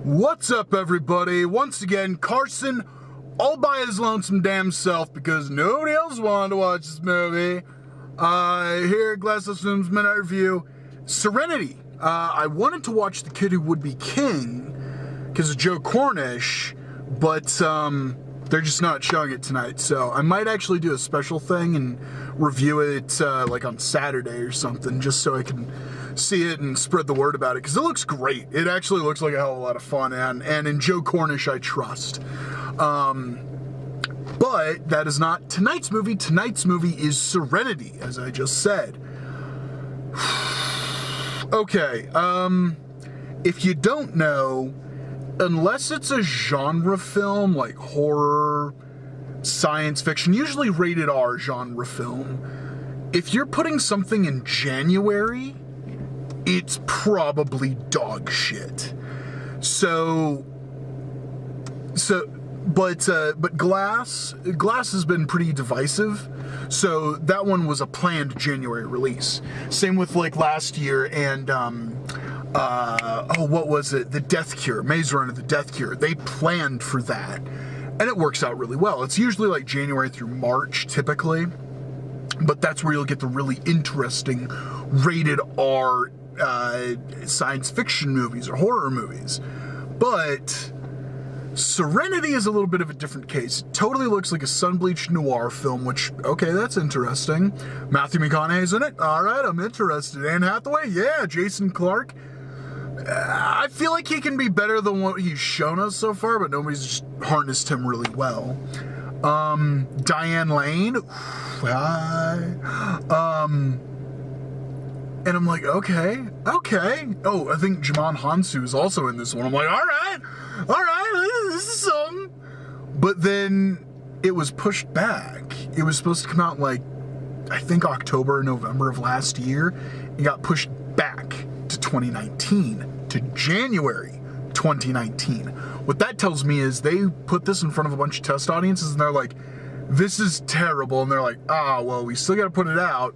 What's up, everybody? Once again, Carson, all by his lonesome damn self because nobody else wanted to watch this movie. Here at Glassless Films Midnight Review, Serenity. I wanted to watch The Kid Who Would Be King because of Joe Cornish, but they're just not showing it tonight. So I might actually do a special thing and review it like on Saturday or something, just so I can see it and spread the word about it, because it looks great. It actually looks like a hell of a lot of fun, and in Joe Cornish I trust. But that is not tonight's movie. Tonight's movie is Serenity, as I just said. Okay, if you don't know, unless it's a genre film like horror, science fiction, usually rated R genre film, if you're putting something in January, it's probably dog shit. But Glass has been pretty divisive. So that one was a planned January release. Same with like last year and what was it? The Death Cure, Maze Runner, The Death Cure. They planned for that, and it works out really well. It's usually like January through March typically, but that's where you'll get the really interesting rated R science fiction movies or horror movies. But Serenity is a little bit of a different case. It totally looks like a sun-bleached noir film, which, okay, that's interesting. Matthew McConaughey's in it. All right, I'm interested. Anne Hathaway? Yeah. Jason Clarke? I feel like he can be better than what he's shown us so far, but nobody's just harnessed him really well. Diane Lane? Hi. And I'm like, okay. Oh, I think Jamon Hansu is also in this one. I'm like, all right, this is something. But then it was pushed back. It was supposed to come out in like, I think October or November of last year. It got pushed back to 2019, to January 2019. What that tells me is they put this in front of a bunch of test audiences and they're like, this is terrible. And they're like, well, we still got to put it out.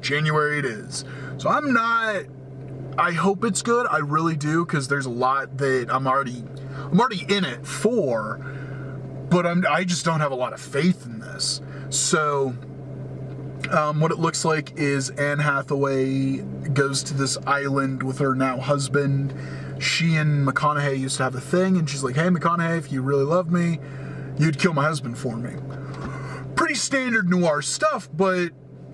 January it is. So I hope it's good. I really do, because there's a lot that I'm already in it for, but I just don't have a lot of faith in this. So what it looks like is Anne Hathaway goes to this island with her now husband. She and McConaughey used to have a thing, and she's like, hey, McConaughey, if you really love me, you'd kill my husband for me. Pretty standard noir stuff, but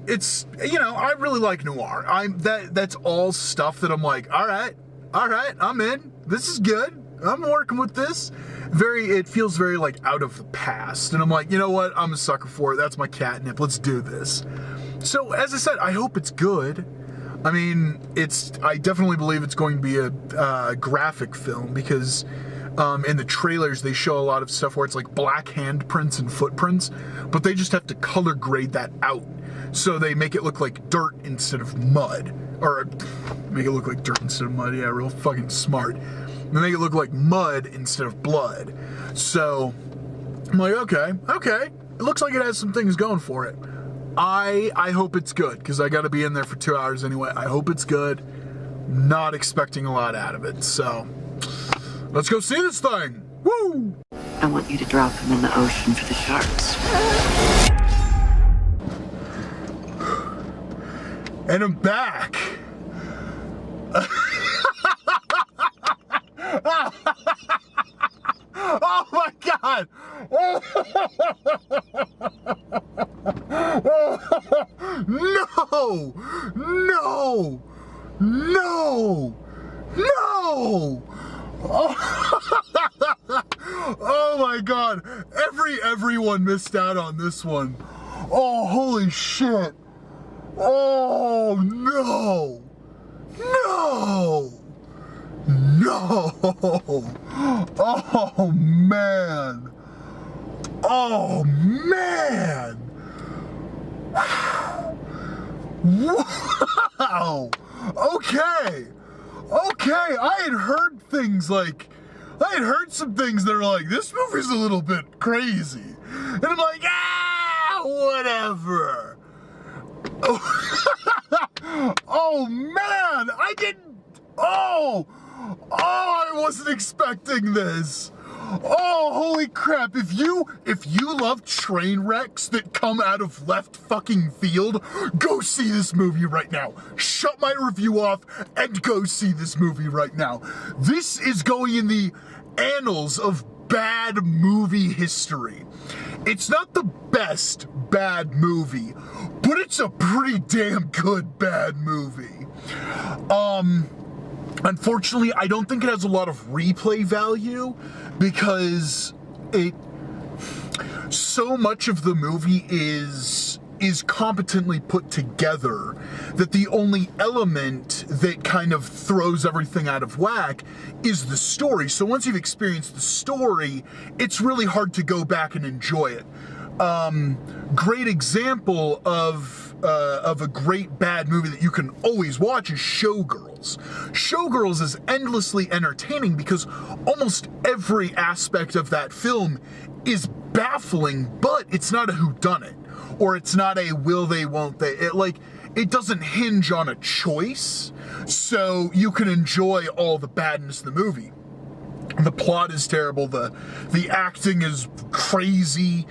it's, I really like noir. That's all stuff that I'm like, all right, I'm in. This is good. I'm working with this. It feels very like out of the past. And I'm like, you know what? I'm a sucker for it. That's my catnip. Let's do this. So as I said, I hope it's good. I mean, I definitely believe it's going to be a graphic film, because in the trailers they show a lot of stuff where it's like black handprints and footprints, but they just have to color grade that out. So they make it look like dirt instead of mud. Or make it look like dirt instead of mud. Yeah, real fucking smart. They make it look like mud instead of blood. So I'm like, okay. It looks like it has some things going for it. I hope it's good, because I got to be in there for 2 hours anyway. I hope it's good. Not expecting a lot out of it. So let's go see this thing. Woo! I want you to drop him in the ocean for the sharks. And I'm back. Oh my God. No. Oh my God. Everyone missed out on this one. Oh, holy shit. Oh, no. Oh, man. Wow. Okay. I had heard some things that are like, this movie's a little bit crazy. And I'm like, whatever. Oh man, I didn't. Oh, I wasn't expecting this. Oh, holy crap. If you love train wrecks that come out of left fucking field, go see this movie right now. Shut my review off and go see this movie right now. This is going in the annals of bad movie history. It's not the best bad movie, but it's a pretty damn good bad movie. Unfortunately, I don't think it has a lot of replay value because so much of the movie is competently put together that the only element that kind of throws everything out of whack is the story. So once you've experienced the story, it's really hard to go back and enjoy it. Great example of a great bad movie that you can always watch is Showgirls. Showgirls is endlessly entertaining because almost every aspect of that film is baffling, but it's not a whodunit, or it's not a will they, won't they. It doesn't hinge on a choice, so you can enjoy all the badness of the movie. The plot is terrible, the acting is crazy,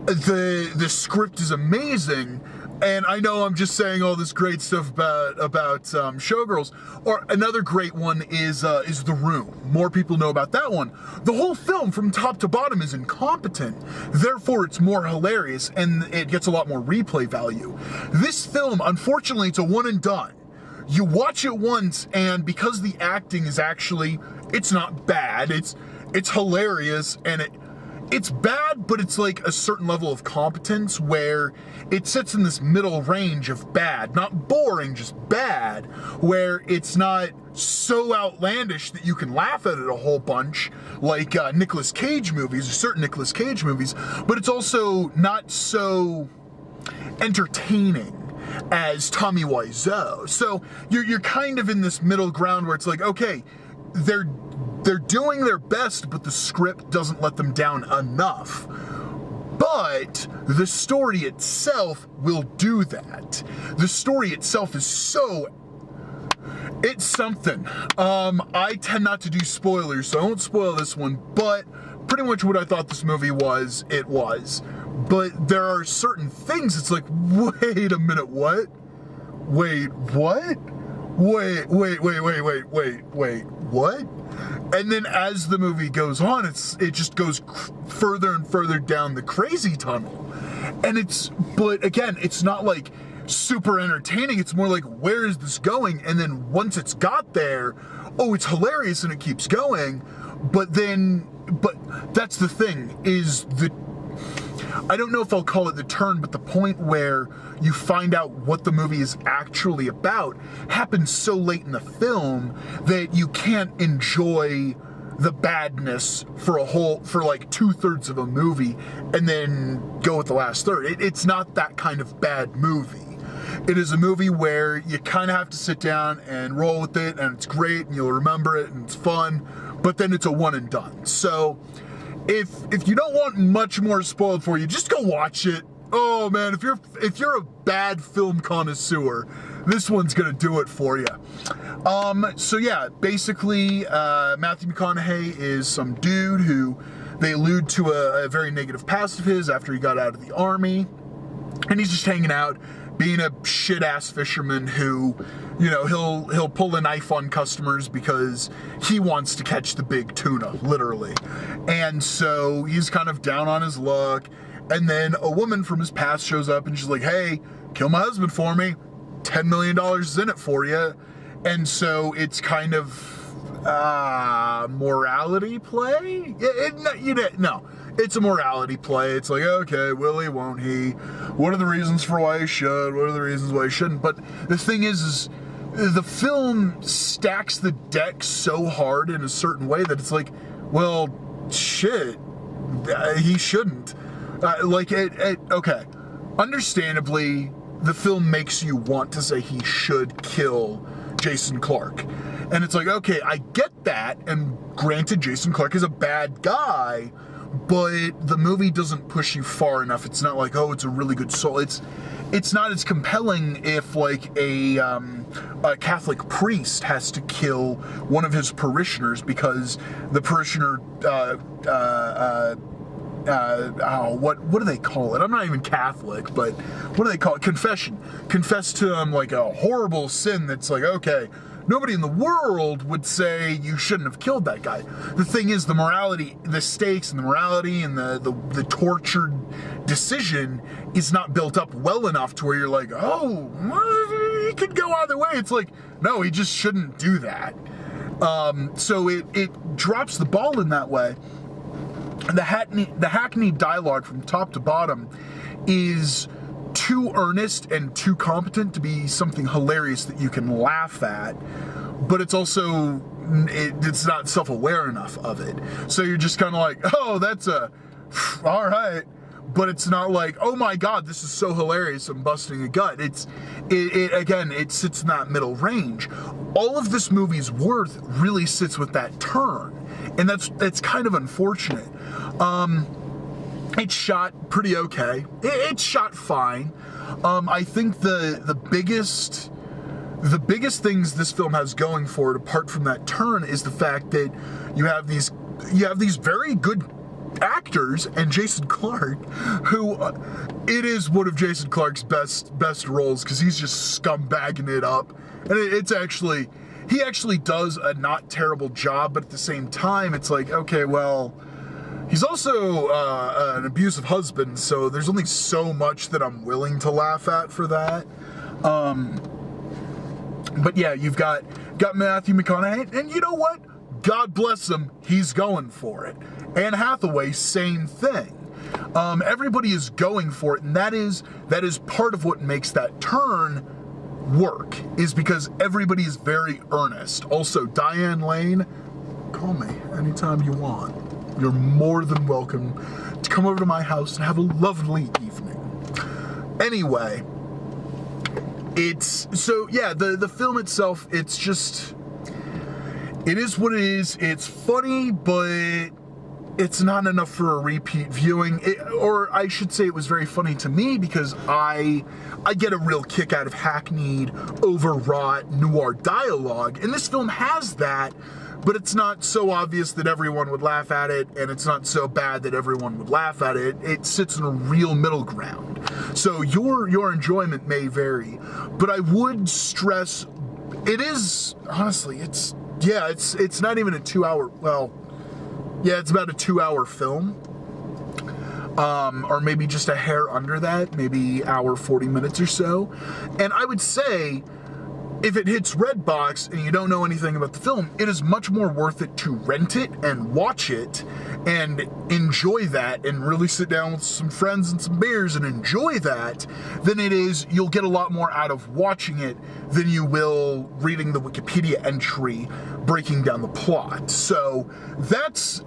the script is amazing, and I know I'm just saying all this great stuff about Showgirls. Or another great one is The Room. More people know about that one. The whole film from top to bottom is incompetent, therefore it's more hilarious and it gets a lot more replay value. This film, unfortunately, it's a one and done. You watch it once, and because the acting is actually, it's not bad, it's hilarious, and it's bad, but it's like a certain level of competence where it sits in this middle range of bad. Not boring, just bad, where it's not so outlandish that you can laugh at it a whole bunch, like Nicolas Cage movies, or certain Nicolas Cage movies, but it's also not so entertaining as Tommy Wiseau. So you're kind of in this middle ground where it's like, okay, they're doing their best, but the script doesn't let them down enough. But the story itself will do that. The story itself is it's something. I tend not to do spoilers, so I won't spoil this one, but pretty much what I thought this movie was, it was. But there are certain things, it's like, wait a minute, what? Wait, what? Wait, what? And then as the movie goes on, it just goes further and further down the crazy tunnel. But again, it's not like super entertaining. It's more like, where is this going? And then once it's got there, oh, it's hilarious and it keeps going. But that's the thing, is I don't know if I'll call it the turn, but the point where you find out what the movie is actually about happens so late in the film that you can't enjoy the badness for like 2/3 of a movie and then go with the last third. It's not that kind of bad movie. It is a movie where you kind of have to sit down and roll with it, and it's great and you'll remember it and it's fun, but then it's a one and done. So if you don't want much more spoiled for you, just go watch it. Oh man, if you're a bad film connoisseur, this one's gonna do it for you. So yeah, basically, Matthew McConaughey is some dude who they allude to a very negative past of his after he got out of the army, and he's just hanging out, being a shit-ass fisherman who, he'll pull a knife on customers because he wants to catch the big tuna, literally. And so he's kind of down on his luck, and then a woman from his past shows up and she's like, hey, kill my husband for me, $10 million is in it for you. And so it's kind of morality play? No. It's a morality play. It's like, okay, will he, won't he? What are the reasons for why he should? What are the reasons why he shouldn't? But the thing is the film stacks the deck so hard in a certain way that it's like, well, shit, he shouldn't. Okay, understandably, the film makes you want to say he should kill Jason Clarke. And it's like, okay, I get that, and granted, Jason Clarke is a bad guy, but the movie doesn't push you far enough. It's not like, oh, it's a really good soul. It's not as compelling if like a Catholic priest has to kill one of his parishioners because the parishioner what do they call it? I'm not even Catholic, but what do they call it? Confession. Confess to him like a horrible sin that's like, okay, nobody in the world would say you shouldn't have killed that guy. The thing is, the morality, the stakes and the morality and the tortured decision is not built up well enough to where you're like, oh, he could go either way. It's like, no, he just shouldn't do that. So it drops the ball in that way. The hackneyed dialogue from top to bottom is too earnest and too competent to be something hilarious that you can laugh at, but it's also, it's not self-aware enough of it. So you're just kind of like, oh, that's all right. But it's not like, oh my God, this is so hilarious, I'm busting a gut. Again, it sits in that middle range. All of this movie's worth really sits with that turn. And that's kind of unfortunate. It's shot pretty okay. It's shot fine. I think the biggest things this film has going for it, apart from that turn, is the fact that you have these very good actors, and Jason Clarke, who it is one of Jason Clarke's best roles, because he's just scumbagging it up, and he actually does a not terrible job, but at the same time, it's like, okay, well, he's also an abusive husband, so there's only so much that I'm willing to laugh at for that. But yeah, you've got Matthew McConaughey, and you know what? God bless him, he's going for it. And Hathaway, same thing. Everybody is going for it, and that is part of what makes that turn work, is because everybody is very earnest. Also, Diane Lane, call me anytime you want. You're more than welcome to come over to my house and have a lovely evening. Anyway, the film itself, it is what it is. It's funny, but it's not enough for a repeat viewing. Or I should say it was very funny to me because I get a real kick out of hackneyed, overwrought noir dialogue. And this film has that, but it's not so obvious that everyone would laugh at it, and it's not so bad that everyone would laugh at it. It sits in a real middle ground. So your enjoyment may vary, but I would stress it is, honestly, it's not even a 2 hour, well, yeah, it's about a 2 hour film. Or maybe just a hair under that, maybe hour 40 minutes or so. And I would say, if it hits Redbox and you don't know anything about the film, it is much more worth it to rent it and watch it and enjoy that and really sit down with some friends and some beers and enjoy that than it is, you'll get a lot more out of watching it than you will reading the Wikipedia entry breaking down the plot. So that's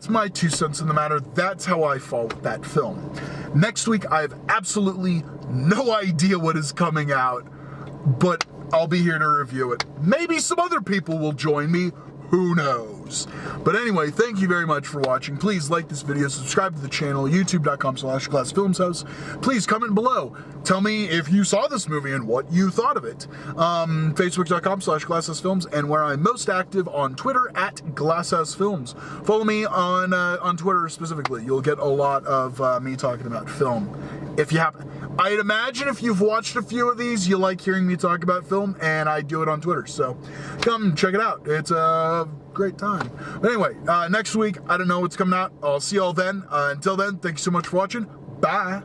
my 2 cents in the matter. That's how I fall with that film. Next week, I have absolutely no idea what is coming out, but I'll be here to review it. Maybe some other people will join me. Who knows? But anyway, thank you very much for watching. Please like this video, subscribe to the channel, youtube.com/classfilmshouse. Please comment below. Tell me if you saw this movie and what you thought of it. Facebook.com/glasshousefilms, and where I'm most active on Twitter @glasshousefilms. Follow me on Twitter specifically. You'll get a lot of me talking about film. If you happen, I'd imagine if you've watched a few of these, you like hearing me talk about film, and I do it on Twitter. So come check it out. It's a great time. But anyway, next week, I don't know what's coming out. I'll see y'all then. Until then, thank you so much for watching. Bye.